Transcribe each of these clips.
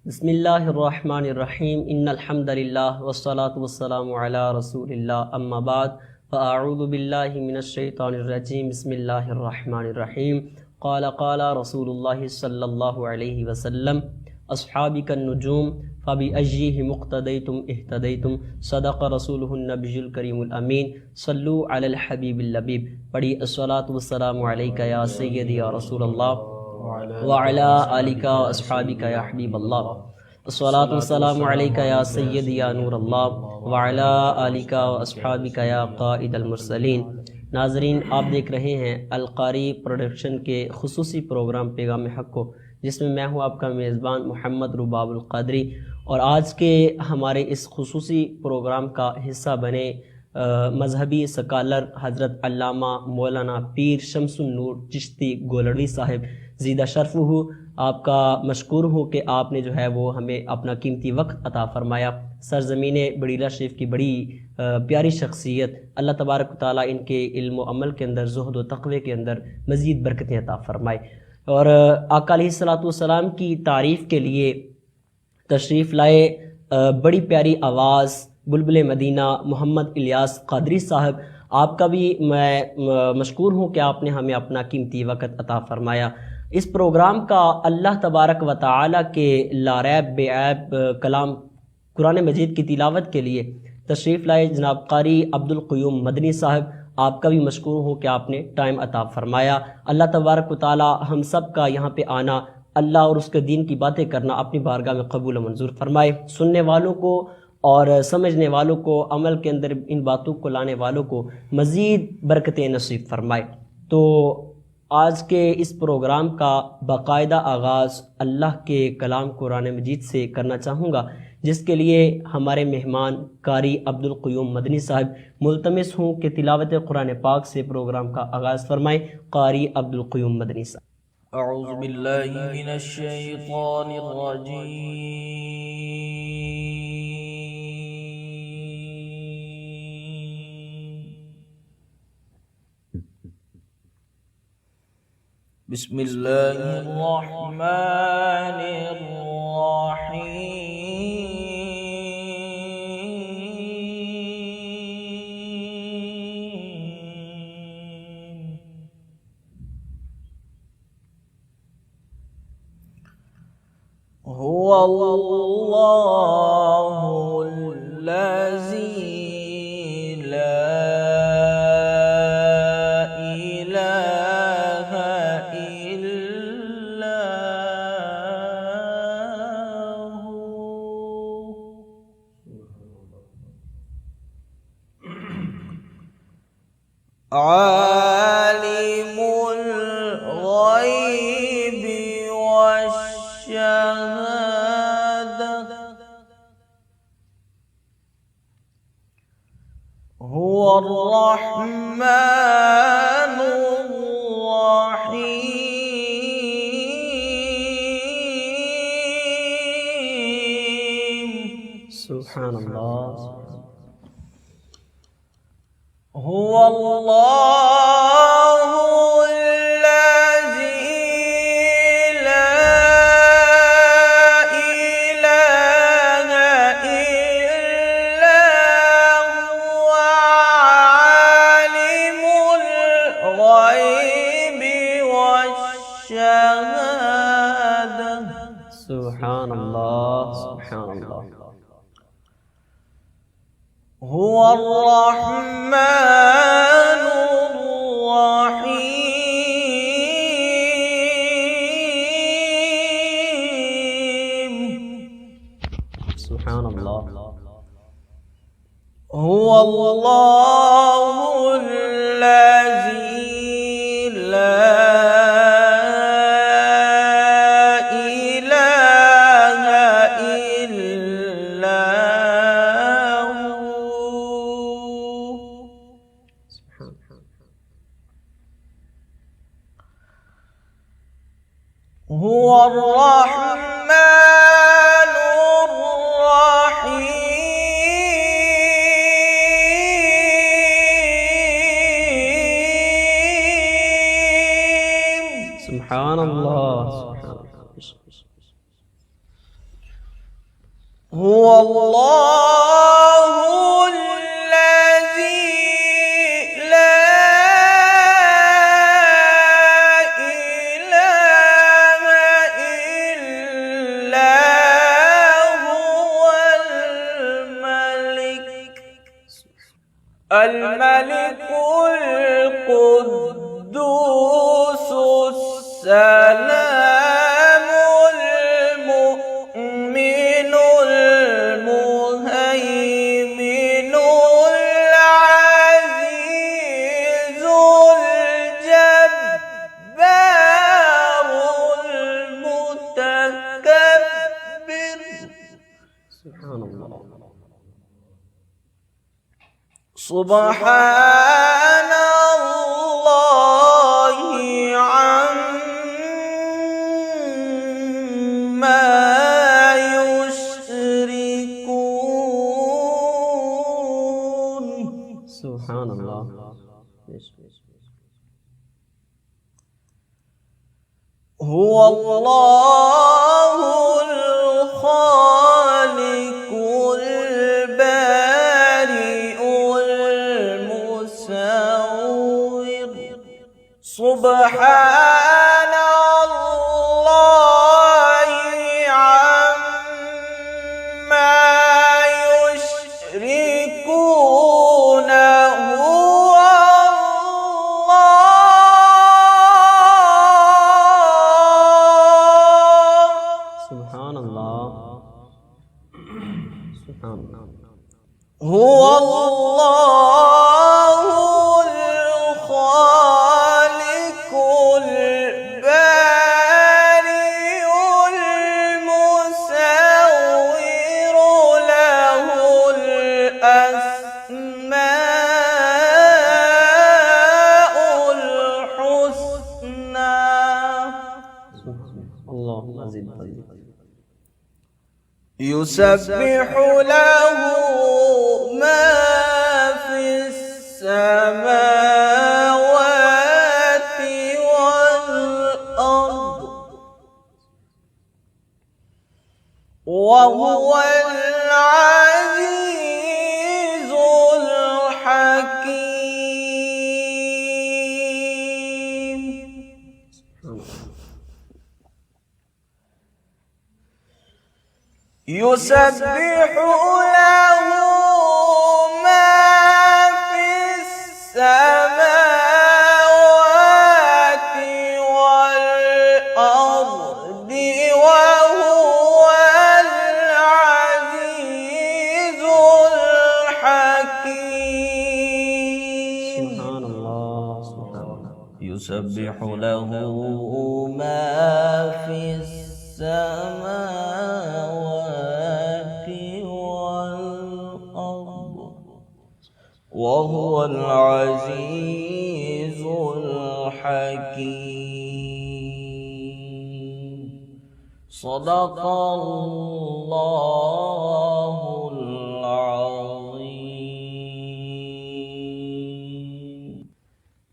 بسم اللہ الرحمن الرحیم ان الحمد للہ والصلاة والسلام علی رسول اللہ اما بعد فاعوذ باللہ من الشیطان الرجیم بسم اللہ الرحمن الرحیم قال رسول اللہ صلی اللہ علیہ وسلم اصحابی النجوم فبأیہم اقتدیتم اہتدیتم صدق رسولہ النبی الکریم الامین صلو علی الحبیب اللبیب. پڑھی الصلاۃ والسلام علیک یا سیدی یا رسول اللہ وعلی آلک و اصحابک یا حبیب اللہ. الصلاۃ والسلام علیک یا سیدی یا نور اللہ وعلی آلک و اصحابک یا قائد المرسلین. ناظرین، آپ دیکھ رہے ہیں القاری پروڈکشن کے خصوصی پروگرام پیغام حق کو، جس میں میں ہوں آپ کا میزبان محمد رباب القادری، اور آج کے ہمارے اس خصوصی پروگرام کا حصہ بنے مذہبی سکالر حضرت علامہ مولانا پیر شمس النور چشتی گولڑی صاحب. زیدہ شرف ہوں، آپ کا مشکور ہوں کہ آپ نے جو ہے وہ ہمیں اپنا قیمتی وقت عطا فرمایا. سرزمین بڑیلہ شریف کی بڑی پیاری شخصیت، اللہ تبارک و تعالیٰ ان کے علم و عمل کے اندر، زہد و تقوی کے اندر مزید برکتیں عطا فرمائے. اور آقا علیہ الصلوۃ والسلام کی تعریف کے لیے تشریف لائے بڑی پیاری آواز بلبل مدینہ محمد الیاس قادری صاحب. آپ کا بھی میں مشکور ہوں کہ آپ نے ہمیں اپنا قیمتی وقت عطا فرمایا. اس پروگرام کا اللہ تبارک و تعالیٰ کے لاریب بے عیب کلام قرآن مجید کی تلاوت کے لیے تشریف لائے جناب قاری عبد القیوم مدنی صاحب. آپ کا بھی مشکور ہوں کہ آپ نے ٹائم عطا فرمایا. اللہ تبارک و تعالیٰ ہم سب کا یہاں پہ آنا، اللہ اور اس کے دین کی باتیں کرنا اپنی بارگاہ میں قبول و منظور فرمائے. سننے والوں کو اور سمجھنے والوں کو، عمل کے اندر ان باتوں کو لانے والوں کو مزید برکتیں نصیب فرمائے. تو آج کے اس پروگرام کا باقاعدہ آغاز اللہ کے کلام قرآن مجید سے کرنا چاہوں گا، جس کے لیے ہمارے مہمان قاری عبد القیوم مدنی صاحب ملتمس ہوں کہ تلاوت قرآن پاک سے پروگرام کا آغاز فرمائیں. قاری عبد القیوم مدنی صاحب. اعوذ باللہ من الشیطان الرجیم. بسم اللہ الرحمن الرحیم. هو اللہ الذی لا الہ الا هو عالم الغیب والشہادة هو الرحمن الرحیم. سبحان اللہ. هو اللہ الذی لا الہ الا هو عالم الغیب والشہادة. سبحان اللہ. سبحان اللہ. هو الرحمن الرحیم. سبحان اللہ. هو اللہ الذی لا الہ الا هو الرحمن الرحیم. سبحان اللہ. هو الله الذي لا إله إلا هو الملك القدوس السلام المؤمن المهيمن العزيز الجبار المتكبر. سبحان الله. سبحان الله عما يشركون. سبحان الله. هو الله الخالق البارئ المصور. سبحان الله عما يشركون. هو سبحان الله. سبحان الله. هو الله الخالق البارئ المصور. له الأسماء الحسنى. اللهم زد يسبح له ما في السماوات والأرض وهو العزيز الحكيم. يسبح له ما في السماوات والأرض وهو العزيز الحكيم. سبحان الله. سبحان الله. يسبح له ما في السماوات والأرض وهو العزيز الحكيم. صدق الله العظيم.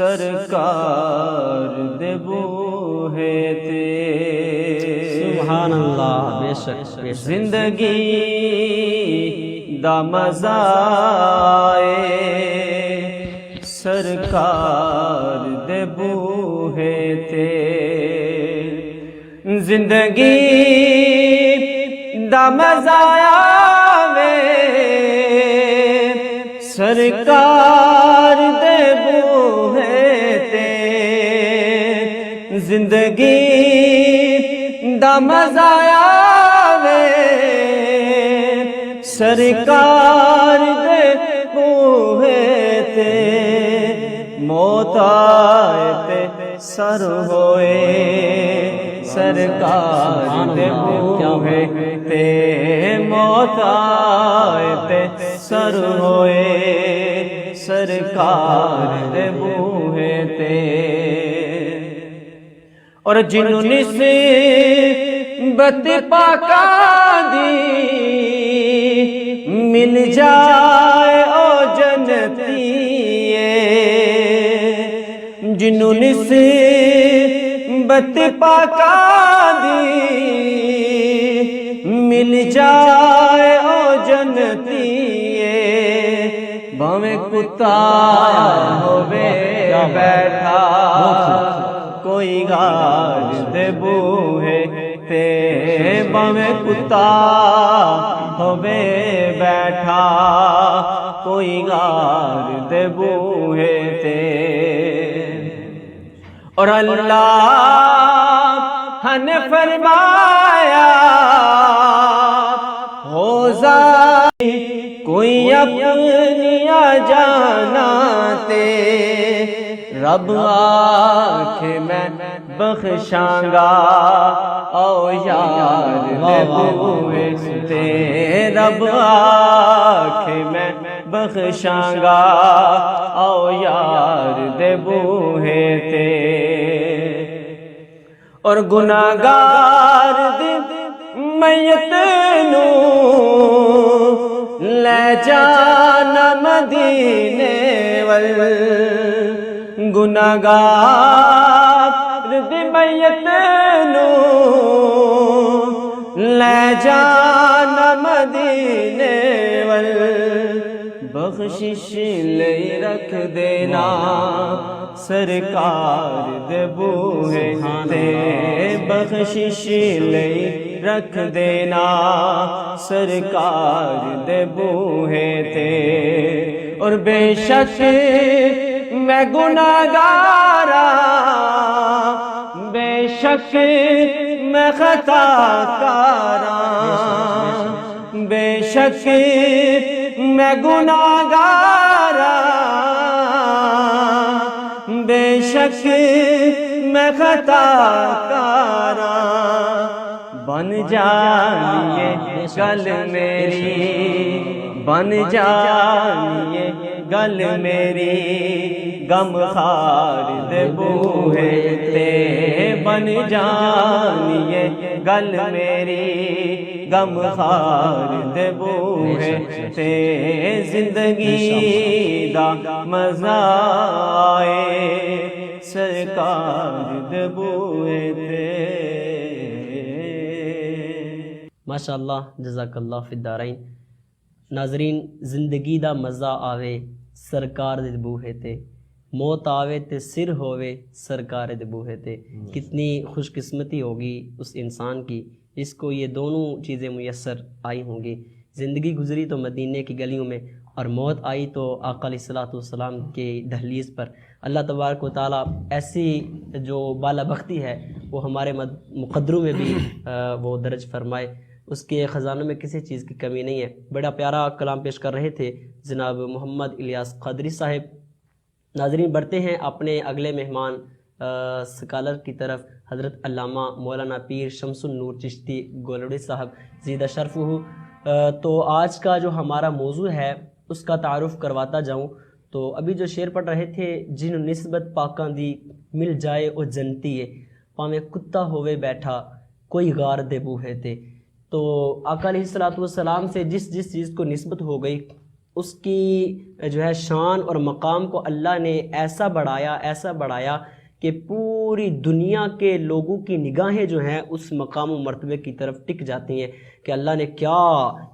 سرکار دے بوہے تے سبحان اللہ، بے شک بے شک۔ زندگی دا مزہ اے سرکار دے بوہے تے، زندگی دا مزہ آوے سرکار دے بوہے تے، زندگی دا مزہ آوے سرکار دے بوہے تے، موت آئے تے سر ہوئے سرکار دے بوہے تے، موت آئے تے سر ہوئے سرکار دے بوہے تے، اور جنہوں نسبت پاکاں دی مل جائے او جنتی جنہوں نسبت پاکاں دی مل جائے او جنتی بھاویں کتا ہووے بیٹھا کوئی گار دے بوہے تے، بھاویں کتا ہووے بیٹھا کوئی گار دے بوہے تے، اور اللہ نے فرمایا ہو ذاتی کوئی اپنی جانا تے، رب آکھے میں بخشاں گا او یار دے بوہے تے، رب آکھے میں بخشاں گا او یار دے بوہے تے، اور گناہگار دی میت نو لے جانا مدینے ول، گناہگار دی میت نو لے جانا مدینے ول، بخشش لئی رکھ دینا سرکار دے بوہے تے، بخشش لئی رکھ دینا سرکار دے بوہے تے، اور بے شک میں گناہگارا بے شک میں خطا کاراں، بے شک میں گناہگارا بے شک میں خطا کاراں، بن جانیے گل میری بن جانیے گل میری غم خار دے بوہے تے، بن جانیے گل میری غم خار دے بوہے تے، زندگی دا مزہ آئے سرکار دے بوہے تے۔ ماشاءاللہ، جزاک اللہ فی الدارین۔ ناظرین، زندگی دا مزہ آوے سرکار دے بوہے تے، موت آوے تے سر ہووے سرکار دے بوہے تے، کتنی خوش قسمتی ہوگی اس انسان کی جس کو یہ دونوں چیزیں میسر آئی ہوں گی۔ زندگی گزری تو مدینے کی گلیوں میں، اور موت آئی تو آقا علیہ الصلوۃ والسلام کے دہلیز پر۔ اللہ تبارک و تعالیٰ ایسی جو بالا بختی ہے وہ ہمارے مقدروں میں بھی وہ درج فرمائے، اس کے خزانوں میں کسی چیز کی کمی نہیں ہے۔ بڑا پیارا کلام پیش کر رہے تھے جناب محمد الیاس قادری صاحب۔ ناظرین، بڑھتے ہیں اپنے اگلے مہمان سکالر کی طرف، حضرت علامہ مولانا پیر شمس النور چشتی گولڑی صاحب زیدہ شرفہ۔ تو آج کا جو ہمارا موضوع ہے اس کا تعارف کرواتا جاؤں تو ابھی جو شعر پڑھ رہے تھے، جن نسبت پاکاں دی مل جائے او جنتی ہے، پاویں کتا ہوئے بیٹھا کوئی غار دے بوہے تے۔ تو آقا علیہ الصلوۃ والسلام سے جس چیز کو نسبت ہو گئی اس کی جو ہے شان اور مقام کو اللہ نے ایسا بڑھایا کہ پوری دنیا کے لوگوں کی نگاہیں جو ہیں اس مقام و مرتبے کی طرف ٹک جاتی ہیں کہ اللہ نے کیا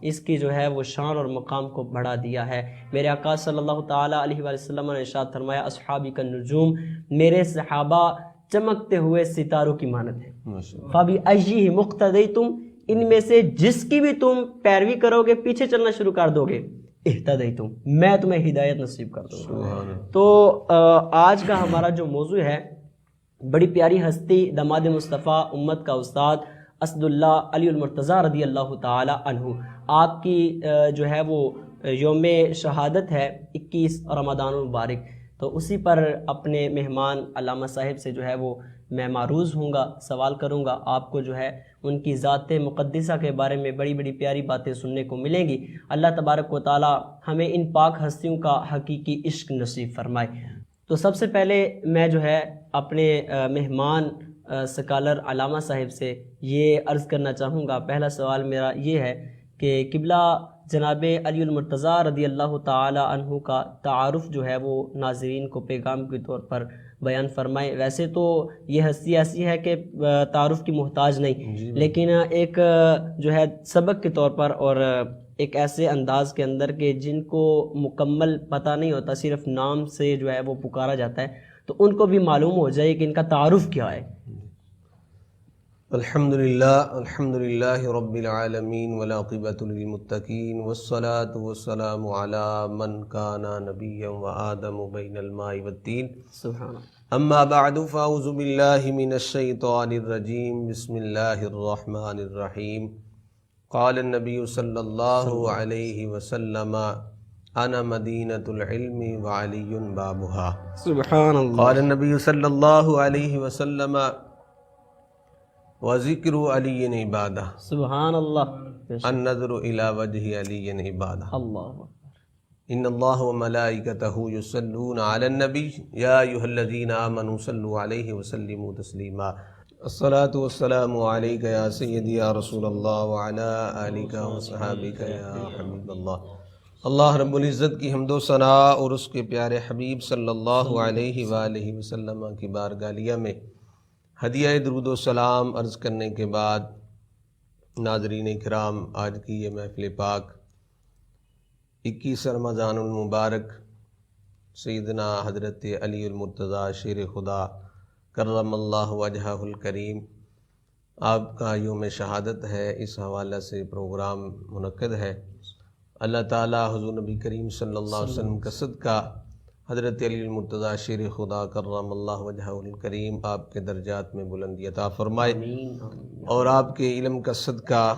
اس کی جو ہے وہ شان اور مقام کو بڑھا دیا ہے۔ میرے آقا صلی اللہ تعالیٰ علیہ وآلہ وسلم نے ارشاد فرمایا اصحابی کالنجوم، میرے صحابہ چمکتے ہوئے ستاروں کی مانند ہیں۔ فَبِأَيِّهِ مُقْتَدَيْتُمْ، ان میں سے جس کی بھی تم پیروی کرو گے، پیچھے چلنا شروع کر دو گے، اہتدیتم، میں تمہیں ہدایت نصیب کر دوں گا۔ تو آج کا ہمارا جو موضوع ہے، بڑی پیاری ہستی داماد مصطفیٰ امت کا استاد اسد اللہ علی المرتضیٰ رضی اللہ تعالی عنہ، آپ کی جو ہے وہ یوم شہادت ہے 21 رمضان المبارک، تو اسی پر اپنے مہمان علامہ صاحب سے جو ہے وہ میں معروض ہوں گا، سوال کروں گا۔ آپ کو جو ہے ان کی ذات مقدسہ کے بارے میں بڑی بڑی پیاری باتیں سننے کو ملیں گی۔ اللہ تبارک و تعالی ہمیں ان پاک ہستیوں کا حقیقی عشق نصیب فرمائے۔ تو سب سے پہلے میں جو ہے اپنے مہمان سکالر علامہ صاحب سے یہ عرض کرنا چاہوں گا، پہلا سوال میرا یہ ہے کہ قبلہ جناب علی المرتضیٰ رضی اللہ تعالی عنہ کا تعارف جو ہے وہ ناظرین کو پیغام کے طور پر بیان فرمائے۔ ویسے تو یہ ہستی ایسی ہے کہ تعارف کی محتاج نہیں، لیکن ایک جو ہے سبق کے طور پر اور ایک ایسے انداز کے اندر کہ جن کو مکمل پتہ نہیں ہوتا، صرف نام سے جو ہے وہ پکارا جاتا ہے، تو ان کو بھی معلوم ہو جائے کہ ان کا تعارف کیا ہے۔ الحمدللہ رب العالمین والعاقبۃ للمتقین والصلاة والسلام علی من کان نبیا وآدم بین الماء والطین، سبحان اللہ۔ اما بعد فاعوذ باللہ من الشیطان الرجیم، بسم اللہ الرحمن الرحیم۔ قال النبی صلی اللہ علیہ وسلم انا مدینۃ العلم وعلی بابها، سبحان اللہ۔ قال النبی صلی اللہ علیہ وسلم وذکر علی عبادہ، سبحان اللہ، النظر الی وجہ علی عبادہ، اللہ ان اللہ وملائکتہ یصلون علی النبی یا ایھا الذین آمنوا صلوا علیہ وسلموا تسلیما۔ الصلاۃ والسلام علیک یا سیدی یا رسول اللہ وعلی آلک وصحابک یا حبیب اللہ۔ اللہ رب العزت کی حمد و ثناء اور اس کے پیارے حبیب صلی اللہ علیہ وآلہ وسلم کی بارگاہ عالیہ میں ہدیہ درود و سلام عرض کرنے کے بعد، ناظرین کرام، آج کی یہ محفل پاک 21 رمضان المبارک سیدنا حضرت علی المرتضیٰ شیر خدا کرم اللہ وجہہ الکریم، آپ کا یوم شہادت ہے، اس حوالے سے پروگرام منعقد ہے۔ اللہ تعالی حضور نبی کریم صلی اللہ علیہ وسلم کا صدقہ حضرت علی المرتضیٰ شیر خدا کرم اللہ وجہہ الکریم آپ کے درجات میں بلندی عطا فرمائے، اور آپ کے علم کا صدقہ،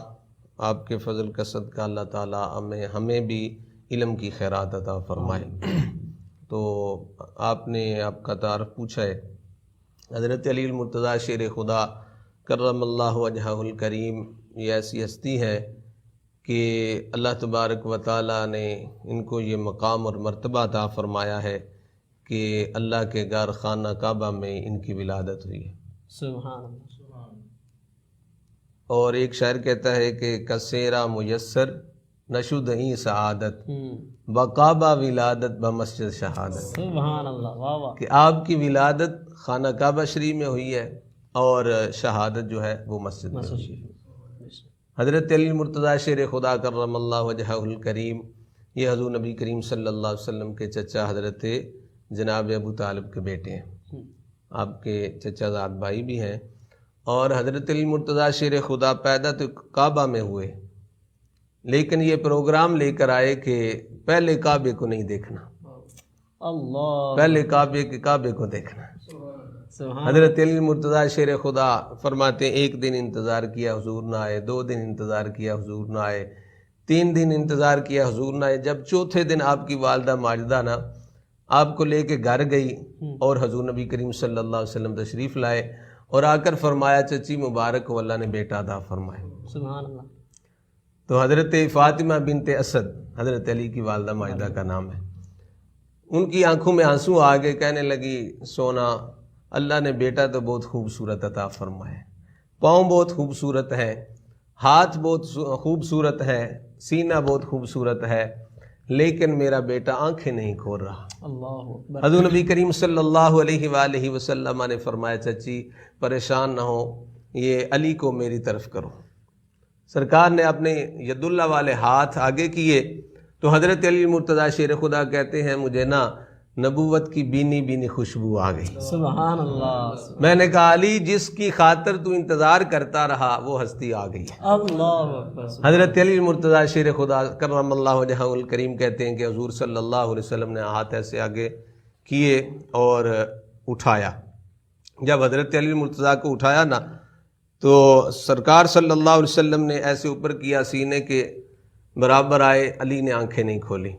آپ کے فضل کا صدقہ اللہ تعالی ہمیں بھی علم کی خیرات عطا فرمائے۔ تو آپ نے آپ کا تعارف پوچھا ہے، حضرت علی المرتضیٰ شیر خدا کرم اللہ وجہہ الکریم یہ ایسی ہستی ہے کہ اللہ تبارک و تعالیٰ نے ان کو یہ مقام اور مرتبہ عطا فرمایا ہے کہ اللہ کے گھر خانہ کعبہ میں ان کی ولادت ہوئی ہے۔ سبحان اللہ۔ اور ایک شاعر کہتا ہے کہ کسیرا میسر نشد ہی سعادت بکعبہ ولادت بمسجد شہادت، سبحان اللہ، واہ واہ، کہ آپ کی ولادت خانہ کعبہ شریف میں ہوئی ہے اور شہادت جو ہے وہ مسجد میں ہوئی ہے۔ حضرت علی المرتضیٰ شیر خدا کرم اللہ وجہہ الکریم یہ حضور نبی کریم صلی اللہ علیہ وسلم کے چچا حضرت جناب ابو طالب کے بیٹے ہیں، آپ کے چچا زاد بھائی بھی ہیں، اور حضرت علی المرتضیٰ شیر خدا پیدا تو کعبہ میں ہوئے، لیکن یہ پروگرام لے کر آئے کہ پہلے کعبے کو نہیں دیکھنا، اللہ، پہلے کعبے کو دیکھنا۔ حضرت علی المرتضیٰ شیر خدا فرماتے ہیں ایک دن انتظار کیا حضور نہ آئے، 2 دن انتظار کیا حضور نہ آئے، 3 دن انتظار کیا حضور نہ آئے، جب چوتھے دن آپ کی والدہ ماجدہ نا آپ کو لے کے گھر گئی اور حضور نبی کریم صلی اللہ علیہ وسلم تشریف لائے اور آ کر فرمایا چچی مبارک ہو، اللہ نے بیٹا عطا فرمائے۔ سبحان اللہ۔ تو حضرت فاطمہ بنت اسد حضرت علی کی والدہ ماجدہ کا نام ہے، ان کی آنکھوں میں آنسو آ گئے، کہنے لگی سونا اللہ نے بیٹا تو بہت خوبصورت عطا فرمایا، پاؤں بہت خوبصورت ہیں، ہاتھ بہت خوبصورت ہے، سینہ بہت خوبصورت ہے، لیکن میرا بیٹا آنکھیں نہیں کھول رہا۔ اللہ اکبر۔ حضور نبی کریم صلی اللہ علیہ وآلہ وسلم نے فرمایا چچی پریشان نہ ہو، یہ علی کو میری طرف کرو۔ سرکار نے اپنے ید اللہ والے ہاتھ آگے کیے تو حضرت علی مرتضیٰ شیر خدا کہتے ہیں مجھے نا نبوت کی بینی بینی خوشبو آ گئی۔ سبحان اللہ۔ میں نے کہا علی جس کی خاطر تو انتظار کرتا رہا وہ ہستی آ گئی ہے۔ اللہ اکبر۔ حضرت علی مرتضیٰ شیر خدا کرم اللہ وجہہ الکریم کہتے ہیں کہ حضور صلی اللہ علیہ وسلم نے ہاتھ ایسے آگے کیے اور اٹھایا۔ جب حضرت علی مرتضیٰ کو اٹھایا نا تو سرکار صلی اللہ علیہ وسلم نے ایسے اوپر کیا سینے کے برابر آئے، علی نے آنکھیں نہیں کھولی۔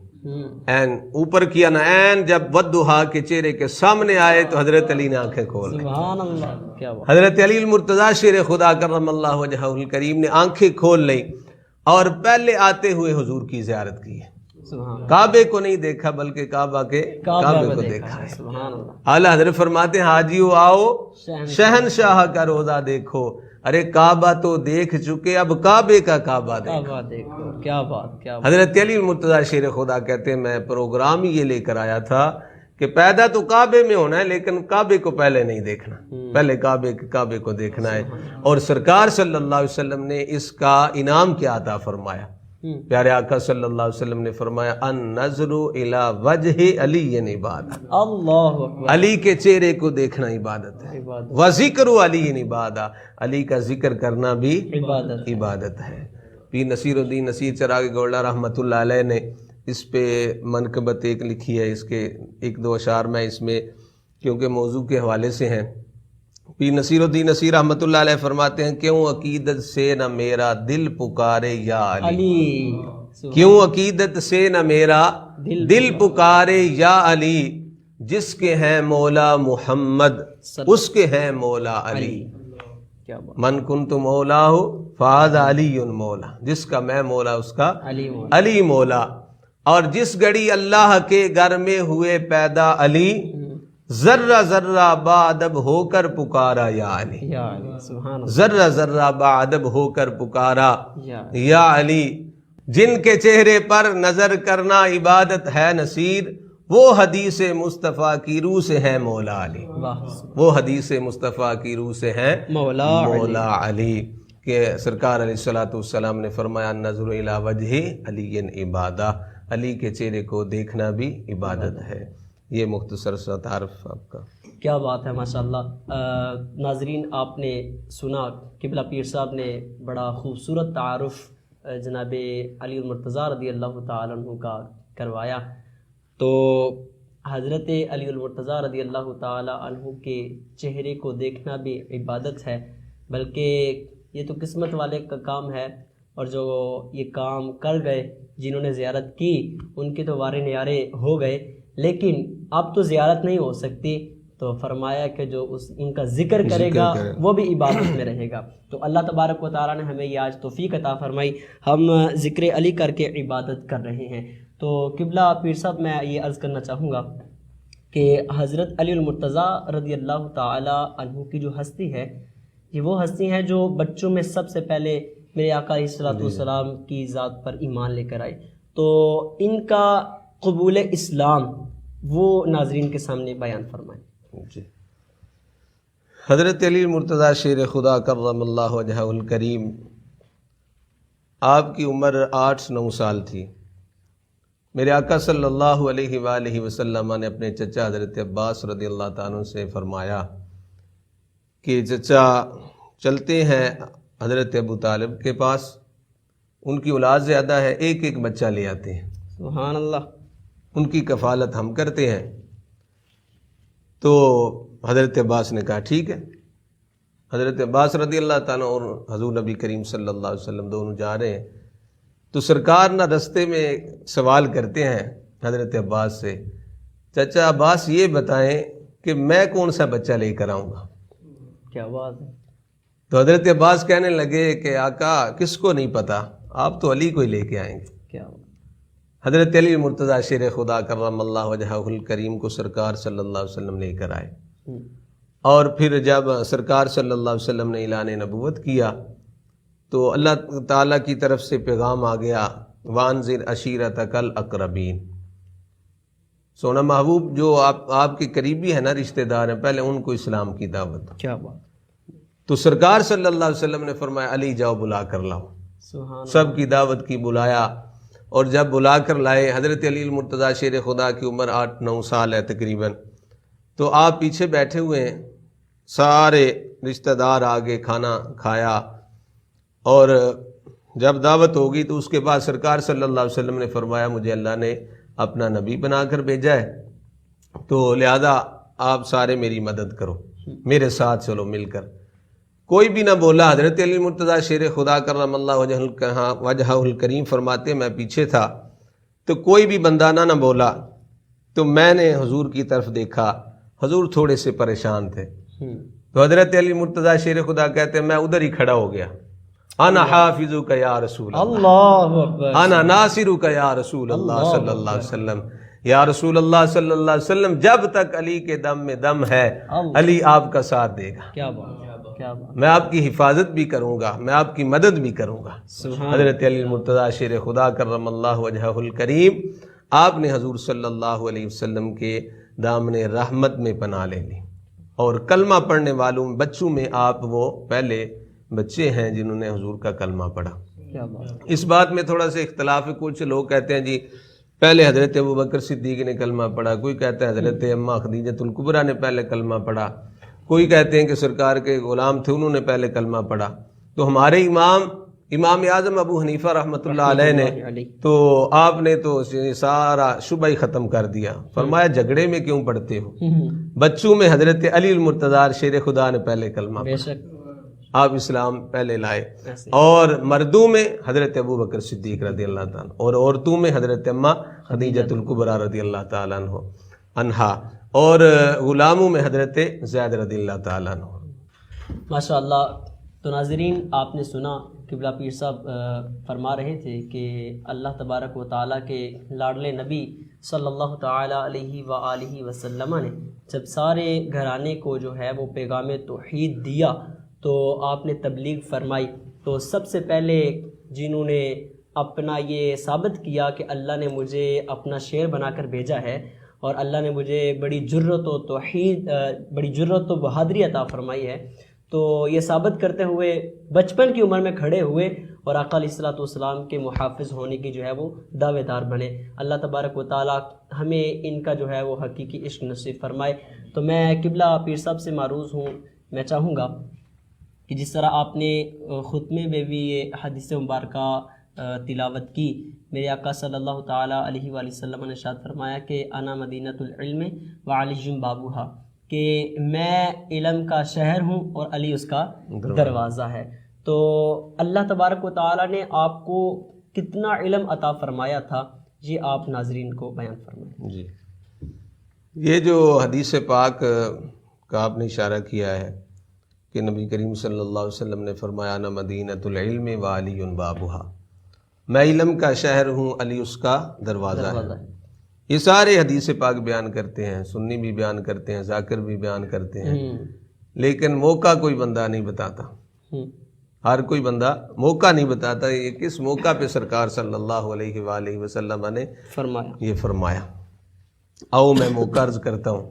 این اوپر کیا نا، این جب ودھا کے چہرے کے سامنے آئے تو حضرت علی نے آنکھیں کھول لی۔ سبحان اللہ، کیا بات۔ حضرت علی المرتضیٰ شیر خدا کرم اللہ وجہہ الکریم نے آنکھیں کھول لی اور پہلے آتے ہوئے حضور کی زیارت کی ہے۔ سبحان کعبے کو نہیں دیکھا بلکہ کعبے کو دیکھا ہے۔ سبحان اللہ۔ اعلیٰ حضرت فرماتے ہیں حاجیو آؤ شہنشاہ کا روضہ دیکھو، ارے کعبہ تو دیکھ چکے اب کعبے کا کعبہ دیکھو۔ کعبہ دیکھو، کیا بات، کیا بات۔ حضرت علی المرتضیٰ شیر خدا کہتے ہیں میں پروگرام ہی یہ لے کر آیا تھا کہ پیدا تو کعبے میں ہونا ہے لیکن کعبے کو پہلے نہیں دیکھنا، پہلے کعبے کو دیکھنا ہے۔ اور سرکار صلی اللہ علیہ وسلم نے اس کا انعام کیا عطا فرمایا۔ پیارے آقا صلی اللہ علیہ وسلم نے فرمایا النظر الی وجہ علی عبادت، اللہ اکبر۔ علی کے چہرے کو دیکھنا عبادت ہے۔ عبادت، وذکر علی عبادت، علی کا ذکر کرنا بھی عبادت، عبادت ہے۔ پیر نصیر الدین نصیر چراغ گولڈا رحمۃ اللہ علیہ نے اس پہ منقبت ایک لکھی ہے، اس کے ایک دو اشعار میں اس میں کیونکہ موضوع کے حوالے سے ہیں۔ پیر نصیر الدین نصیر رحمۃ اللہ علیہ فرماتے ہیں کیوں عقیدت سے نہ میرا دل پکارے یا علی، علی، کیوں عقیدت سے نہ میرا دل پکارے یا علی، جس کے ہیں مولا محمد اس کے ہیں مولا علی۔ کیا بات، من کنت مولا ہو فاز علی مولا، جس کا میں مولا اس کا علی مولا۔ علی مولا۔ اور جس گھڑی اللہ کے گھر میں ہوئے پیدا علی، ذرہ ذرہ بادب ہو کر پکارا یا علی، یا علی، سبحان اللہ، ذرہ ذرہ بادب ہو کر پکارا یا یا علی۔ جن کے چہرے پر نظر کرنا عبادت ہے نصیر، وہ حدیث مصطفیٰ کی روح سے ہے مولا علی، واہ، وہ حدیث مصطفیٰ کی روح سے ہے مولا مولا علی۔ کہ سرکار علیہ الصلوۃ والسلام نے فرمایا نظر الی وجہ علی عبادہ، علی کے چہرے کو دیکھنا بھی عبادت ہے۔ یہ مختصر سا تعارف آپ کا۔ کیا بات ہے، ماشاءاللہ۔ ناظرین آپ نے سنا قبلہ پیر صاحب نے بڑا خوبصورت تعارف جناب علی المرتضیٰ رضی اللہ تعالیٰ عنہ کا کروایا۔ تو حضرت علی المرتضیٰ رضی اللہ تعالیٰ عنہ کے چہرے کو دیکھنا بھی عبادت ہے، بلکہ یہ تو قسمت والے کا کام ہے، اور جو یہ کام کر گئے جنہوں نے زیارت کی ان کے تو وارے نیارے ہو گئے، لیکن اب تو زیارت نہیں ہو سکتی، تو فرمایا کہ جو ان کا ذکر کرے گا وہ بھی عبادت میں رہے گا۔ تو اللہ تبارک و تعالیٰ نے ہمیں یہ آج توفیق عطا فرمائی، ہم ذکر علی کر کے عبادت کر رہے ہیں۔ تو قبلہ پیر صاحب میں یہ عرض کرنا چاہوں گا کہ حضرت علی المرتضیٰ رضی اللہ تعالیٰ عنہ کی جو ہستی ہے، یہ وہ ہستی ہیں جو بچوں میں سب سے پہلے میرے آقا علیہ الصلوۃ والسلام کی ذات پر ایمان لے کر آئے۔ تو ان کا قبول اسلام وہ ناظرین کے سامنے بیان فرمائیں۔ جی، حضرت علی مرتضیٰ شیر خدا کرم اللہ وجہہ الکریم، آپ کی عمر 8-9 سال تھی۔ میرے آقا صلی اللہ علیہ وآلہ وسلم نے اپنے چچا حضرت عباس رضی اللہ تعالیٰ عنہ سے فرمایا کہ چچا چلتے ہیں حضرت ابو طالب کے پاس، ان کی اولاد زیادہ ہے، ایک ایک بچہ لے آتے ہیں، سبحان اللہ، ان کی کفالت ہم کرتے ہیں۔ تو حضرت عباس نے کہا ٹھیک ہے۔ حضرت عباس رضی اللہ تعالیٰ اور حضور نبی کریم صلی اللہ علیہ وسلم دونوں جا رہے ہیں، تو سرکار نہ رستے میں سوال کرتے ہیں حضرت عباس سے، چچا عباس یہ بتائیں کہ میں کون سا بچہ لے کر آؤں گا؟ کیا بات ہے۔ تو حضرت عباس کہنے لگے کہ آقا کس کو نہیں پتا، آپ تو علی کو ہی لے کے آئیں گے۔ کیا بات، حضرت علی مرتضیٰ شیر خدا کرم اللہ وجہہ الکریم کو سرکار صلی اللہ علیہ وسلم لے کر آئے، اور پھر جب سرکار صلی اللہ علیہ وسلم نے اعلان نبوت کیا تو اللہ تعالیٰ کی طرف سے پیغام آ گیا وانذر عشیرتک الاقربین. سونا محبوب جو آپ کے قریبی ہیں نا، رشتہ دار ہیں، پہلے ان کو اسلام کی دعوت. کیا بات. تو سرکار صلی اللہ علیہ وسلم نے فرمایا علی جاؤ بلا کر لاؤ. سبحان سب کی دعوت کی، بلایا، اور جب بلا کر لائے، حضرت علی المرتضیٰ شیر خدا کی عمر 8-9 سال ہے تقریباً، تو آپ پیچھے بیٹھے ہوئے ہیں، سارے رشتہ دار آگے کھانا کھایا، اور جب دعوت ہوگی تو اس کے بعد سرکار صلی اللہ علیہ وسلم نے فرمایا مجھے اللہ نے اپنا نبی بنا کر بھیجا ہے، تو لہذا آپ سارے میری مدد کرو، میرے ساتھ چلو مل کر. کوئی بھی نہ بولا. حضرت علی مرتضیٰ شیر خدا کرم اللہ وجہہ الکریم فرماتے میں پیچھے تھا تو کوئی بھی بندہ نہ بولا، تو میں نے حضور کی طرف دیکھا، حضور تھوڑے سے پریشان تھے. تو حضرت علی مرتضیٰ شیر خدا کہتے ہیں میں ادھر ہی کھڑا ہو گیا. انا حافظک یا رسول اللہ اکبر، انا ناصرک یا رسول اللہ صلی اللہ علیہ وسلم. یا رسول اللہ صلی اللہ علیہ وسلم جب تک علی کے دم میں دم ہے علی آپ کا ساتھ دے گا. کیا بات، کیا بات. میں آپ کی حفاظت بھی کروں گا، میں آپ کی مدد بھی کروں گا. حضرت علی المرتضیٰ شیر خدا کرم اللہ وجہہ الکریم، آپ نے حضور صلی اللہ علیہ وسلم کے دامن رحمت میں پناہ لے لی، اور کلمہ پڑھنے والوں بچوں میں آپ وہ پہلے بچے ہیں جنہوں نے حضور کا کلمہ پڑھا. کیا بات. اس بات میں تھوڑا سا اختلاف ہے. کچھ لوگ کہتے ہیں جی پہلے حضرت ابوبکر صدیق نے کلمہ پڑھا، کوئی کہتا ہے حضرت اماں خدیجۃ الکبریٰ نے پہلے کلمہ پڑھا، کوئی کہتے ہیں کہ سرکار کے غلام تھے انہوں نے پہلے کلمہ پڑھا. تو ہمارے امام اعظم ابو حنیفہ رحمۃ اللہ علیہ نے تو آپ نے تو سارا شبہ ہی ختم کر دیا. فرمایا جھگڑے میں کیوں پڑھتے ہو، بچوں میں حضرت علی المرتضیٰ شیر خدا نے پہلے کلمہ بے پڑھا، شک. آپ اسلام پہلے لائے. اور مردوں میں حضرت ابوبکر صدیق رضی اللہ تعالیٰ، اور عورتوں میں حضرت اماں خدیجۃ الکبریٰ رضی اللہ تعالیٰ عنہا، اور غلاموں میں حضرت زید رضی اللہ تعالیٰ عنہ. ماشاء اللہ. تو ناظرین آپ نے سنا قبلہ پیر صاحب فرما رہے تھے کہ اللہ تبارک و تعالیٰ کے لاڈلے نبی صلی اللہ تعالیٰ علیہ وآلہ وسلم نے جب سارے گھرانے کو جو ہے وہ پیغام توحید دیا تو آپ نے تبلیغ فرمائی. تو سب سے پہلے جنہوں نے اپنا یہ ثابت کیا کہ اللہ نے مجھے اپنا شیر بنا کر بھیجا ہے اور اللہ نے مجھے بڑی جرت و توحید، بڑی جرت و بہادری عطا فرمائی ہے، تو یہ ثابت کرتے ہوئے بچپن کی عمر میں کھڑے ہوئے اور آقا علیہ الصلوۃ والسلام کے محافظ ہونے کی جو ہے وہ دعوے دار بنے. اللہ تبارک و تعالیٰ ہمیں ان کا جو ہے وہ حقیقی عشق نصیب فرمائے. تو میں قبلہ پیر صاحب سے معروض ہوں، میں چاہوں گا کہ جس طرح آپ نے خطبے میں بھی یہ حدیث مبارکہ تلاوت کی، میرے آقا صلی اللہ تعالیٰ علیہ وآلہ وسلم نے ارشاد فرمایا کہ انا مدینۃ العلم وعلی بابوہا، کہ میں علم کا شہر ہوں اور علی اس کا دروازہ ہے. تو اللہ تبارک و تعالیٰ نے آپ کو کتنا علم عطا فرمایا تھا، یہ آپ ناظرین کو بیان فرمائیں. جی، یہ جو حدیث پاک کا آپ نے اشارہ کیا ہے کہ نبی کریم صلی اللہ علیہ وسلم نے فرمایا انا مدینۃ العلم وعلی بابوہا، میں علم کا شہر ہوں، علی اس کا دروازہ ہے. یہ سارے حدیث پاک بیان کرتے ہیں، سنی بھی بیان کرتے ہیں، ذاکر بھی بیان کرتے ہیں، لیکن موقع کوئی بندہ نہیں بتاتا. ہر کوئی بندہ موقع نہیں بتاتا یہ کس موقع پہ سرکار صلی اللہ علیہ وآلہ وسلم نے یہ فرمایا. آؤ میں موقع عرض کرتا ہوں.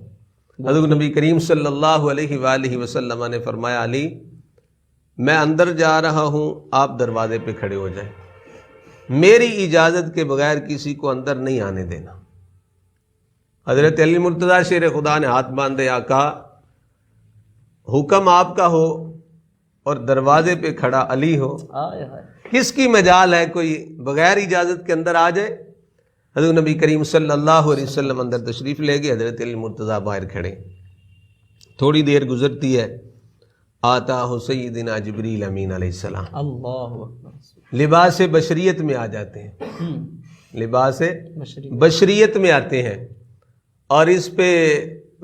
حضرت نبی کریم صلی اللہ علیہ وآلہ وسلم نے فرمایا علی میں اندر جا رہا ہوں، آپ دروازے پہ کھڑے ہو جائیں، میری اجازت کے بغیر کسی کو اندر نہیں آنے دینا. حضرت علی مرتضیٰ شیر خدا نے ہاتھ باندھے، آقا حکم آپ کا ہو اور دروازے پہ کھڑا علی ہو، کس کی مجال ہے کوئی بغیر اجازت کے اندر آ جائے. حضرت نبی کریم صلی اللہ علیہ وسلم اندر تشریف لے گئے، حضرت علی مرتضیٰ باہر کھڑے. تھوڑی دیر گزرتی ہے، آتا سیدنا جبریل امین علیہ السلام، اللہ اکبر، لباس بشریت میں آ جاتے ہیں، لباس بشریت میں آتے ہیں. اور اس پہ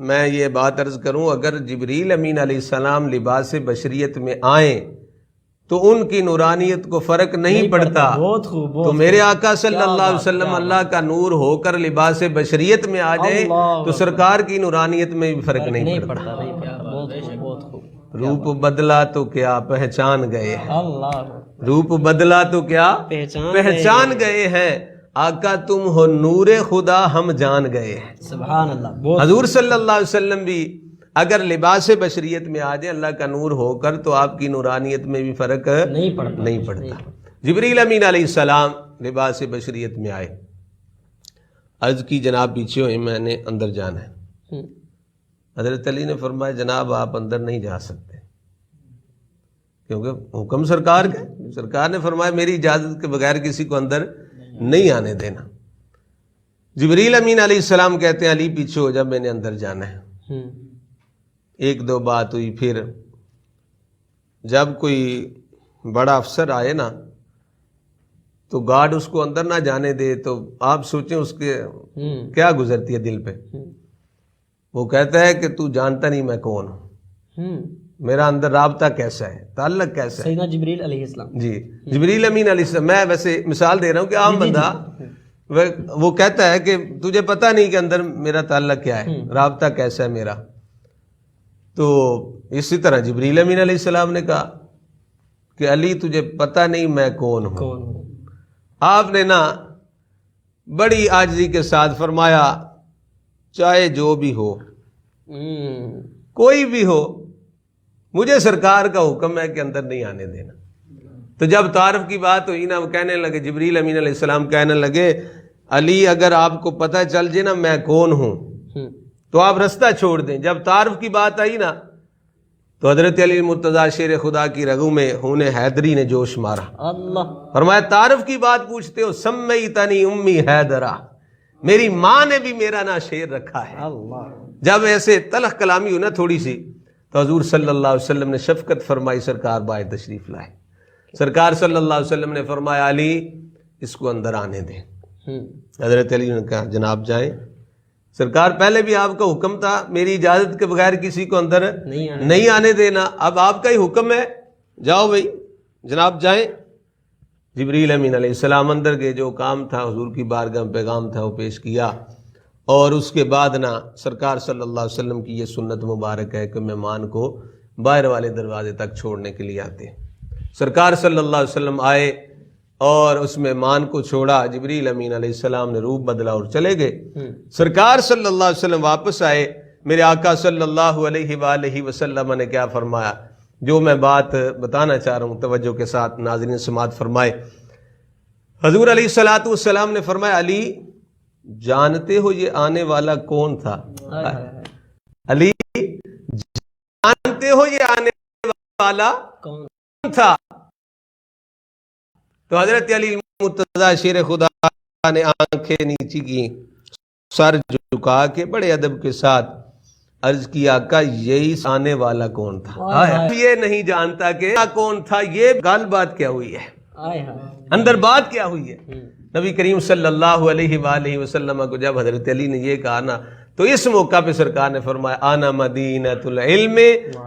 میں یہ بات عرض کروں، اگر جبریل امین علیہ السلام لباس بشریت میں آئیں تو ان کی نورانیت کو فرق نہیں پڑتا. بہت خوب. تو میرے آقا صلی اللہ علیہ وسلم اللہ کا نور ہو کر لباس بشریت میں آ جائے تو سرکار کی نورانیت میں بھی فرق نہیں پڑتا. بہت خوب. روپ بدلا تو کیا پہچان گئے ہیں، اللہ روپ بدلا تو کیا پہچان گئے ہیں، آقا تم ہو نور خدا ہم جان گئے ہیں۔ سبحان اللہ، بہت حضور صلی اللہ علیہ وسلم بھی اگر لباس بشریت میں آ جائے اللہ کا نور ہو کر تو آپ کی نورانیت میں بھی فرق نہیں پڑتا۔ جبریل امین علیہ السلام لباس بشریت میں آئے، عرض کی جناب پیچھے ہوئے، میں نے اندر جانا ہے۔ حضرت علی نے فرمایا جناب آپ اندر نہیں جا سکتے، کیونکہ حکم سرکار کا، سرکار نے فرمایا میری اجازت کے بغیر کسی کو اندر نہیں آنے دینا۔ جبریل امین علیہ السلام کہتے ہیں علی پیچھے ہو جا، میں نے اندر جانا ہے۔ ایک دو بات ہوئی، پھر جب کوئی بڑا افسر آئے نا تو گارڈ اس کو اندر نہ جانے دے تو آپ سوچیں اس کے کیا گزرتی ہے دل پہ۔ وہ کہتا ہے کہ تو جانتا نہیں میں کون ہوں، میرا اندر رابطہ کیسا ہے، تعلق کیسا ہے۔ سیدنا جبریل علیہ السلام، جی جبریل امین علیہ السلام، میں ویسے مثال دے رہا ہوں کہ عام بندہ وہ کہتا ہے کہ تجھے پتہ نہیں کہ اندر میرا تعلق کیا ہے، رابطہ کیسا ہے میرا۔ تو اسی طرح جبریل امین علیہ السلام نے کہا کہ علی تجھے پتہ نہیں میں کون ہوں۔ آپ نے نا بڑی عاجزی کے ساتھ فرمایا چاہے جو بھی ہو، کوئی بھی ہو، مجھے سرکار کا حکم ہے کہ اندر نہیں آنے دینا۔ تو جب تعارف کی بات ہوئی نا، وہ کہنے لگے، جبریل امین علیہ السلام کہنے لگے علی اگر آپ کو پتہ چل جائے نا میں کون ہوں تو آپ رستہ چھوڑ دیں۔ جب تعارف کی بات آئی نا تو حضرت علی مرتضیٰ شیر خدا کی رگوں میں خون حیدری نے جوش مارا۔ اللہ، فرمایا تعارف کی بات پوچھتے ہو، سمیتنی امی حیدرہ، میری ماں نے بھی میرا نا شیر رکھا ہے۔ اللہ، جب ایسے تلخ کلامی ہوئی نا تھوڑی سی تو حضور صلی اللہ علیہ وسلم نے شفقت فرمائی، سرکار باہر تشریف لائے۔ سرکار صلی اللہ علیہ وسلم نے فرمایا علی اس کو اندر آنے دیں۔ حضرت علی نے کہا جناب جائیں۔ سرکار پہلے بھی آپ کا حکم تھا میری اجازت کے بغیر کسی کو اندر نہیں آنے دینا، اب آپ کا ہی حکم ہے، جاؤ بھائی جناب جائیں۔ جبریل امین علیہ السلام اندر گئے، جو کام تھا حضور کی بارگاہ میں پیغام تھا وہ پیش کیا، اور اس کے بعد نا سرکار صلی اللہ علیہ وسلم کی یہ سنت مبارک ہے کہ مہمان کو باہر والے دروازے تک چھوڑنے کے لیے آتے ہیں۔ سرکار صلی اللہ علیہ وسلم آئے اور اس مہمان کو چھوڑا، جبریل امین علیہ السلام نے روپ بدلا اور چلے گئے۔ سرکار صلی اللہ علیہ وسلم واپس آئے، میرے آقا صلی اللہ علیہ وآلہ وسلم نے کیا فرمایا، جو میں بات بتانا چاہ رہا ہوں توجہ کے ساتھ ناظرین سماعت فرمائے۔ حضور علیہ الصلوۃ والسلام نے فرمایا علی جانتے ہو یہ آنے والا کون تھا؟ علی جانتے ہو یہ آنے والا کون تھا؟ تو حضرت علی مرتضیٰ شیر خدا نے آنکھیں نیچی کی، سر جھکا کے بڑے ادب کے ساتھ عرض کی آقا یہی آنے والا کون تھا؟ یہ نہیں جانتا کہ کون تھا، یہ گال بات کیا ہوئی ہے، اندر بات کیا ہوئی ہے۔ نبی کریم صلی اللہ علیہ وآلہ وسلم کو جب حضرت علی نے یہ کہا نا تو اس موقع پہ سرکار نے فرمایا انا مدینۃ العلم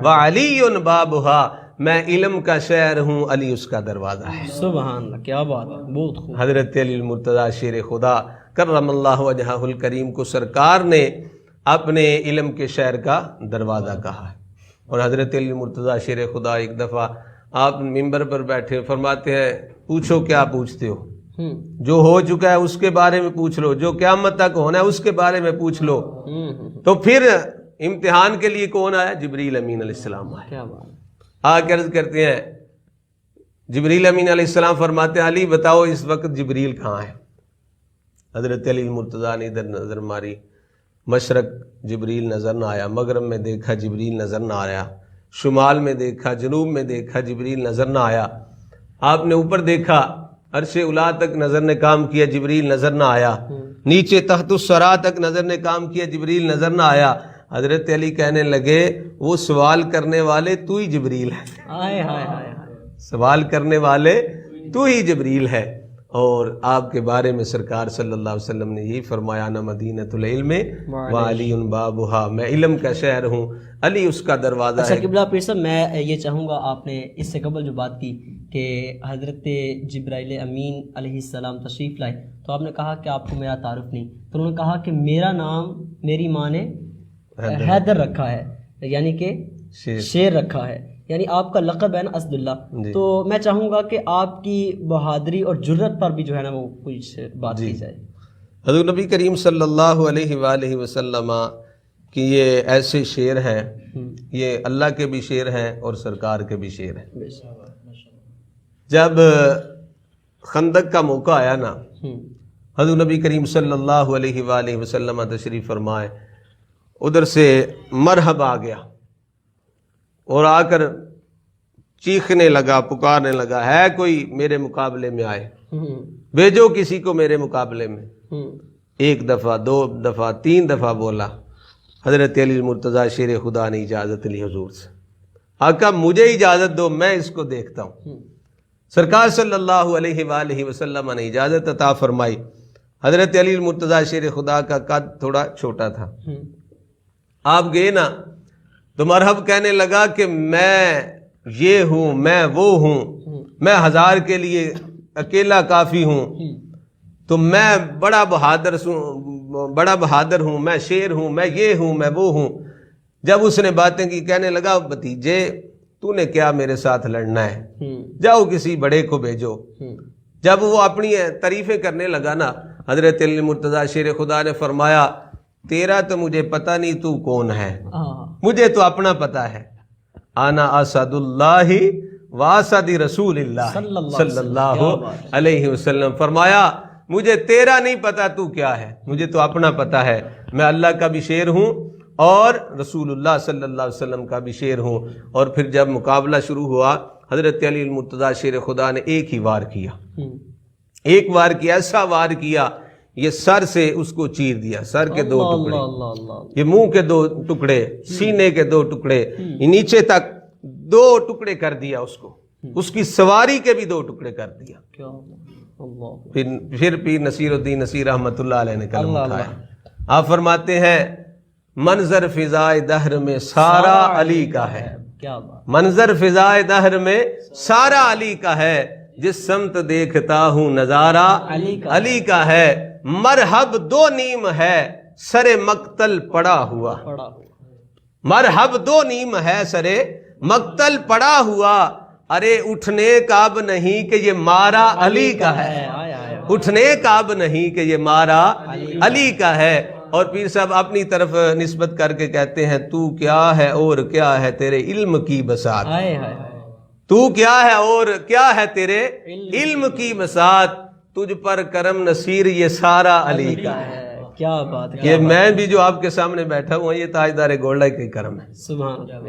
وعلی بابھا، میں علم کا شہر ہوں، علی اس کا دروازہ ہے۔ سبحان اللہ، کیا بات ہے، بہت خوب۔ حضرت علی المرتضیٰ شیر خدا کرم اللہ وجہہ الکریم کو سرکار نے اپنے علم کے شہر کا دروازہ کہا ہے۔ اور حضرت علی المرتضیٰ شیر خدا ایک دفعہ آپ ممبر پر بیٹھے فرماتے ہیں پوچھو کیا پوچھتے ہو، جو ہو چکا ہے اس کے بارے میں پوچھ لو، جو قیامت تک ہونا ہے اس کے بارے میں پوچھ لو۔ تو پھر امتحان کے لیے کون آیا؟ جبریل امین علیہ السلام آئے۔ کیا بات، آ کے عرض کرتے ہیں، جبریل امین علیہ السلام فرماتے ہیں علی بتاؤ اس وقت جبریل کہاں ہے؟ حضرت علی المرتضیٰ نے ادھر نظر ماری، مشرق جبریل نظر نہ آیا، مغرب میں دیکھا جبریل نظر نہ آیا، شمال میں دیکھا، جنوب میں دیکھا، جبریل نظر نہ آیا۔ آپ نے اوپر دیکھا، عرش اولا تک نظر نے کام کیا، جبریل نظر نہ آیا، نیچے تحت الثری تک نظر نے کام کیا، جبریل نظر نہ آیا۔ حضرت علی کہنے لگے وہ سوال کرنے والے تو ہی جبریل ہے، ہائے ہائے ہائے، سوال کرنے والے تو ہی جبریل ہے۔ اور آپ کے بارے میں سرکار صلی اللہ علیہ وسلم نے یہی فرمایا انا مدینۃ العلم وعلی بابھا، میں علم کا شہر ہوں، علی اس کا دروازہ ہے۔ قبلہ پیر صاحب میں یہ چاہوں گا، آپ نے اس سے قبل جو بات کی کہ حضرت جبرائیل امین علیہ السلام تشریف لائے تو آپ نے کہا کہ آپ کو میرا تعارف نہیں، تو انہوں نے کہا کہ میرا نام میری ماں نے حیدر رکھا ہے، یعنی کہ شیر رکھا ہے، یعنی آپ کا لقب ہے نا اسد اللہ، تو میں چاہوں گا کہ آپ کی بہادری اور جرت پر بھی جو ہے نا وہ کچھ بات کی جائے۔ حضور نبی کریم صلی اللہ علیہ وآلہ وسلم کہ یہ ایسے شعر ہیں، یہ اللہ کے بھی شعر ہیں اور سرکار کے بھی شعر ہیں۔ جب خندق کا موقع آیا نا، حضور نبی کریم صلی اللہ علیہ وآلہ وسلم تشریف فرمائے، ادھر سے مرحب آ گیا اور آ کر چیخنے لگا، پکارنے لگا، ہے کوئی میرے مقابلے میں آئے، بھیجو کسی کو میرے مقابلے میں۔ ایک دفعہ، دو دفعہ، تین دفعہ بولا، حضرت علی المرتضیٰ شیر خدا نے اجازت لی حضور سے، آقا مجھے اجازت دو، میں اس کو دیکھتا ہوں۔ سرکار صلی اللہ علیہ وآلہ وسلم نے اجازت عطا فرمائی۔ حضرت علی المرتضیٰ شیر خدا کا قد تھوڑا چھوٹا تھا، آپ گئے نا تو مرحب کہنے لگا کہ میں یہ ہوں، میں وہ ہوں، میں ہزار کے لیے اکیلا کافی ہوں، تو میں بڑا بہادر ہوں، میں شیر ہوں، میں یہ ہوں، میں وہ ہوں۔ جب اس نے باتیں کی، کہنے لگا بھتیجے تو نے کیا میرے ساتھ لڑنا ہے، جاؤ کسی بڑے کو بھیجو۔ جب وہ اپنی تعریفیں کرنے لگا نا، حضرت علی مرتضیٰ شیر خدا نے فرمایا تیرا تو مجھے پتہ نہیں تو کون ہے، مجھے تو اپنا پتہ ہے، انا اسد اللہ واسد رسول اللہ صلی اللہ علیہ وسلم۔ فرمایا مجھے تیرا نہیں پتا تو کیا ہے، مجھے تو اپنا پتا ہے، میں اللہ کا بھی شیر ہوں اور رسول اللہ صلی اللہ علیہ وسلم کا بھی شیر ہوں۔ اور پھر جب مقابلہ شروع ہوا، حضرت علی المرتضیٰ شیر خدا نے ایک ہی وار کیا، ایک وار کیا، ایسا وار کیا یہ سر سے اس کو چیر دیا، سر کے دو ٹکڑے، یہ منہ کے دو ٹکڑے، سینے کے دو ٹکڑے، نیچے تک دو ٹکڑے کر دیا اس کو، اس کی سواری کے بھی دو ٹکڑے کر دیا۔ پھر پیر نصیر الدین نصیر رحمۃ اللہ علیہ نے کلمہ اٹھایا۔ آپ فرماتے ہیں منظر فضائے دہر میں سارا علی کا ہے، منظر فضائے دہر میں سارا علی کا ہے، جس سمت دیکھتا ہوں نظارہ علی کا ہے، مرحب دو نیم ہے سر مقتل پڑا ہوا، مرحب دو نیم ہے سر مقتل پڑا ہوا، ارے اٹھنے کا اب نہیں کہ یہ مارا علی کا ہے، اٹھنے کا اب نہیں کہ یہ مارا علی کا ہے۔ اور پیر صاحب اپنی طرف نسبت کر کے کہتے ہیں تو کیا ہے اور کیا ہے تیرے علم کی بساط، تو کیا ہے اور کیا ہے تیرے علم کی بساط، تجھ پر کرم نصیر یہ سارا علی کا ہے۔ کیا بات ہے، یہ میں بھی جو آپ کے سامنے بیٹھا ہوں یہ تاجدار گولڈا کا کرم ہے،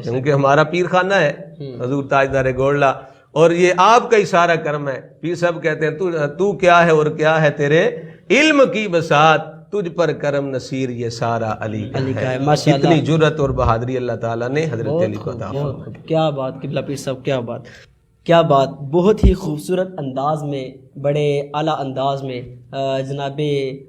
کیونکہ ہمارا پیر خانہ ہے حضور تاجدار گولڈا، اور یہ آپ کا ہی سارا کرم ہے۔ پیر صاحب کہتے ہیں تو کیا ہے اور کیا ہے تیرے علم کی بساط، تجھ پر کرم نصیر یہ سارا علی کا ہے۔ اتنی جرت اور بہادری اللہ تعالیٰ نے حضرت علی کو عطا فرمائی۔ کیا بات قبلہ پیر صاحب، کیا بات، کیا بات، بہت ہی خوبصورت انداز میں، بڑے اعلیٰ انداز میں جناب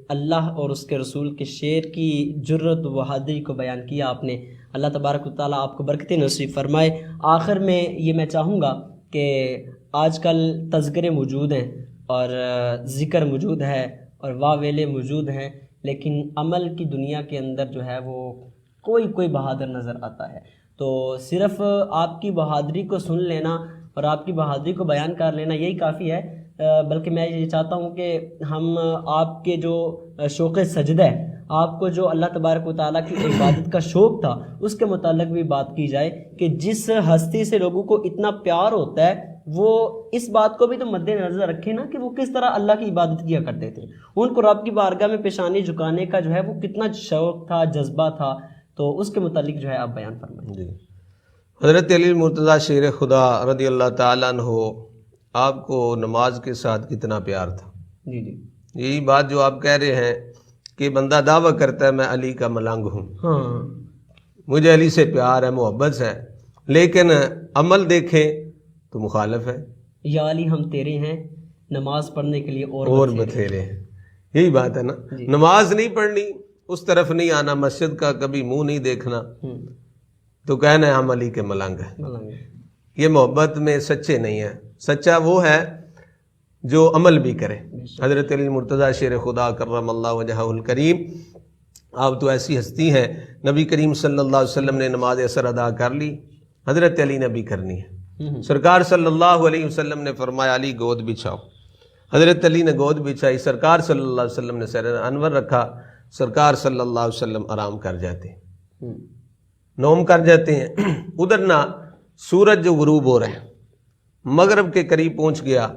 اللہ اور اس کے رسول کے شعر کی جرت و بہادری کو بیان کیا آپ نے۔ اللہ تبارک و تعالیٰ آپ کو برکتیں نصیب فرمائے۔ آخر میں یہ میں چاہوں گا کہ آج کل تذکرے موجود ہیں اور ذکر موجود ہے اور واویلے موجود ہیں، لیکن عمل کی دنیا کے اندر جو ہے وہ کوئی بہادر نظر آتا ہے۔ تو صرف آپ کی بہادری کو سن لینا اور آپ کی بہادری کو بیان کر لینا یہی کافی ہے، بلکہ میں یہ چاہتا ہوں کہ ہم آپ کے جو شوق سجدہ ہے، آپ کو جو اللہ تبارک و تعالیٰ کی عبادت کا شوق تھا، اس کے متعلق بھی بات کی جائے کہ جس ہستی سے لوگوں کو اتنا پیار ہوتا ہے، وہ اس بات کو بھی تو مد نظر رکھے نا کہ وہ کس طرح اللہ کی عبادت کیا کرتے تھے، ان کو رب کی بارگاہ میں پیشانی جھکانے کا جو ہے وہ کتنا شوق تھا، جذبہ تھا، تو اس کے متعلق جو ہے آپ بیان فرمائیں۔ جی، حضرت علی مرتضیٰ شیر خدا رضی اللہ تعالیٰ عنہ، آپ کو نماز کے ساتھ کتنا پیار تھا۔ جی، یہی بات جو آپ کہہ رہے ہیں کہ بندہ دعویٰ کرتا ہے میں علی کا ملنگ ہوں، مجھے علی سے پیار ہے، محبت ہے، لیکن عمل دیکھیں تو مخالف ہے۔ یا علی ہم تیرے ہیں، نماز پڑھنے کے لیے اور بتھیرے ہیں، یہی بات ہے نا۔ نماز نہیں پڑھنی، اس طرف نہیں آنا، مسجد کا کبھی منہ نہیں دیکھنا، تو کہنا ہے ہم علی کے ملنگ ہیں۔ یہ محبت میں سچے نہیں ہیں۔ سچا وہ ہے جو عمل بھی کرے۔ حضرت علی مرتضیٰ شیر خدا کرم اللہ وجہہ الکریم، آپ تو ایسی ہستی ہیں، نبی کریم صلی اللہ علیہ وسلم نے نماز اثر ادا کر لی، حضرت علی نے بھی کرنی ہے۔ سرکار صلی اللہ علیہ وسلم نے فرمایا علی گود بچھاؤ، حضرت علی نے گود بچھائی، سرکار صلی اللہ علیہ وسلم نے سر انور رکھا، سرکار صلی اللہ علیہ وسلم آرام کر جاتے ہیں، نوم کر جاتے ہیں۔ ادھر نہ سورج جو غروب ہو رہے ہیں، مغرب کے قریب پہنچ گیا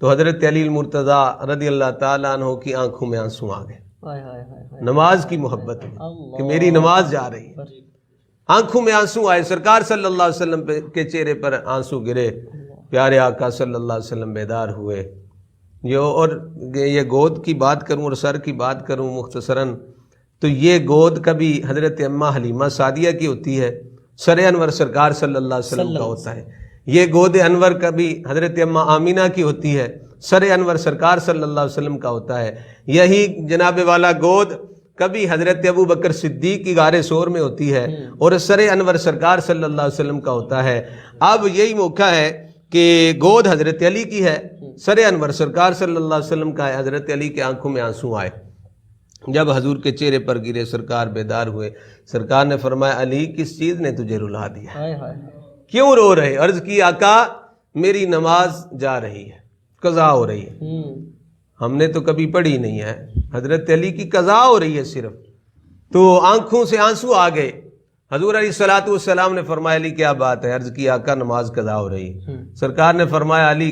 تو حضرت علی المرتضیٰ رضی اللہ تعالیٰ عنہ کی آنکھوں میں آنسو آ گئے، نماز کی محبت میں کہ میری نماز جا رہی ہے، آنکھوں میں آنسو آئے، سرکار صلی اللہ علیہ وسلم کے چہرے پر آنسو گرے، پیارے آقا صلی اللہ علیہ وسلم بیدار ہوئے۔ یہ گود کی بات کروں اور سر کی بات کروں مختصراً، تو یہ گود کبھی حضرت اماں حلیمہ سعدیہ کی ہوتی ہے، سر انور سرکار صلی اللہ علیہ وسلم کا ہوتا ہے۔ یہ گود انور کبھی حضرت اماں آمینہ کی ہوتی ہے، سر انور سرکار صلی اللہ علیہ وسلم کا ہوتا ہے۔ یہی جناب والا گود کبھی حضرت ابو بکر صدیق کی غار ثور میں ہوتی ہے اور سر انور سرکار صلی اللہ علیہ وسلم کا ہوتا ہے۔ اب یہی موقع ہے کہ گود حضرت علی کی ہے، سر انور سرکار صلی اللہ علیہ وسلم کا ہے۔ حضرت علی کے آنکھوں میں آنسو آئے، جب حضور کے چہرے پر گرے، سرکار بیدار ہوئے، سرکار نے فرمایا علی کس چیز نے تجھے رلا دیا، کیوں رو رہے؟ عرض کی آقا میری نماز جا رہی ہے، قضا ہو رہی ہے، ہم نے تو کبھی پڑھی نہیں ہے، حضرت علی کی قضا ہو رہی ہے صرف۔ تو آنکھوں سے آنسو آ گئے، حضور علیہ الصلوۃ والسلام نے فرمایا علی کیا بات ہے؟ عرض کی آقا نماز قضا ہو رہی ہے۔ سرکار نے فرمایا علی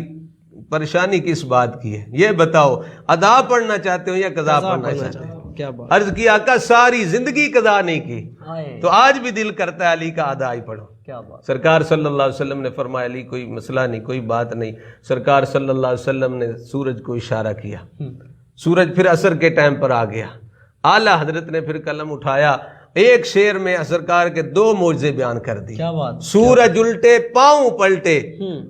پریشانی کس بات کی ہے، یہ بتاؤ، ادا پڑھنا چاہتے ہو یا قضا پڑھنا چاہتے ہو؟ عرض کی آقا ساری زندگی قضا نہیں کی، تو آج بھی دل کرتا ہے علی کا ادا ہی پڑھو۔ سرکار صلی اللہ علیہ وسلم نے فرمایا علی کوئی مسئلہ نہیں، کوئی بات نہیں۔ سرکار صلی اللہ علیہ وسلم نے سورج کو اشارہ کیا، سورج پھر عصر کے ٹائم پر آ گیا، اعلیٰ حضرت نے پھر قلم اٹھایا، ایک شعر میں سرکار کے 2 معجزے بیان کر دی، سورج الٹے پاؤں پلٹے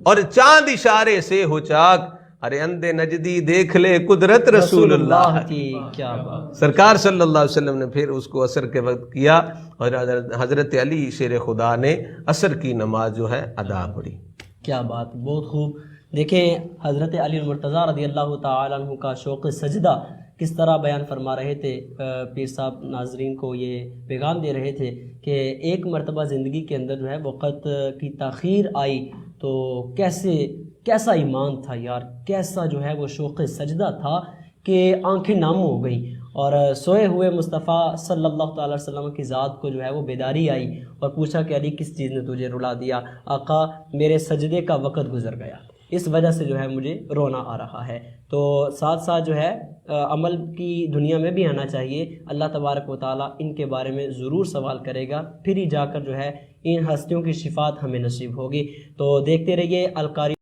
اور چاند اشارے سے ہو چاک، ارے اندھے نجدی دیکھ لے قدرت رسول اللہ کی۔ کیا بات! سرکار صلی اللہ علیہ وسلم نے پھر اس کو عصر کے وقت کیا اور حضرت علی شیر خدا نے عصر کی نماز جو ہے ادا پڑھی۔ کیا بات، بہت خوب۔ دیکھیں حضرت علی المرتضیٰ رضی اللہ تعالیٰ عنہ کا شوق سجدہ کس طرح بیان فرما رہے تھے۔ پیر صاحب ناظرین کو یہ پیغام دے رہے تھے کہ ایک مرتبہ زندگی کے اندر جو ہے وقت کی تاخیر آئی تو کیسا ایمان تھا یار، کیسا جو ہے وہ شوق سجدہ تھا کہ آنکھیں نم ہو گئیں، اور سوئے ہوئے مصطفیٰ صلی اللہ تعالی وسلم کی ذات کو جو ہے وہ بیداری آئی اور پوچھا کہ علی کس چیز نے تجھے رلا دیا؟ آقا میرے سجدے کا وقت گزر گیا، اس وجہ سے جو ہے مجھے رونا آ رہا ہے۔ تو ساتھ ساتھ جو ہے عمل کی دنیا میں بھی آنا چاہیے، اللہ تبارک و تعالیٰ ان کے بارے میں ضرور سوال کرے گا، پھر ہی جا کر جو ہے ان ہستیوں کی شفاعت ہمیں نصیب ہوگی۔ تو دیکھتے رہیے القاری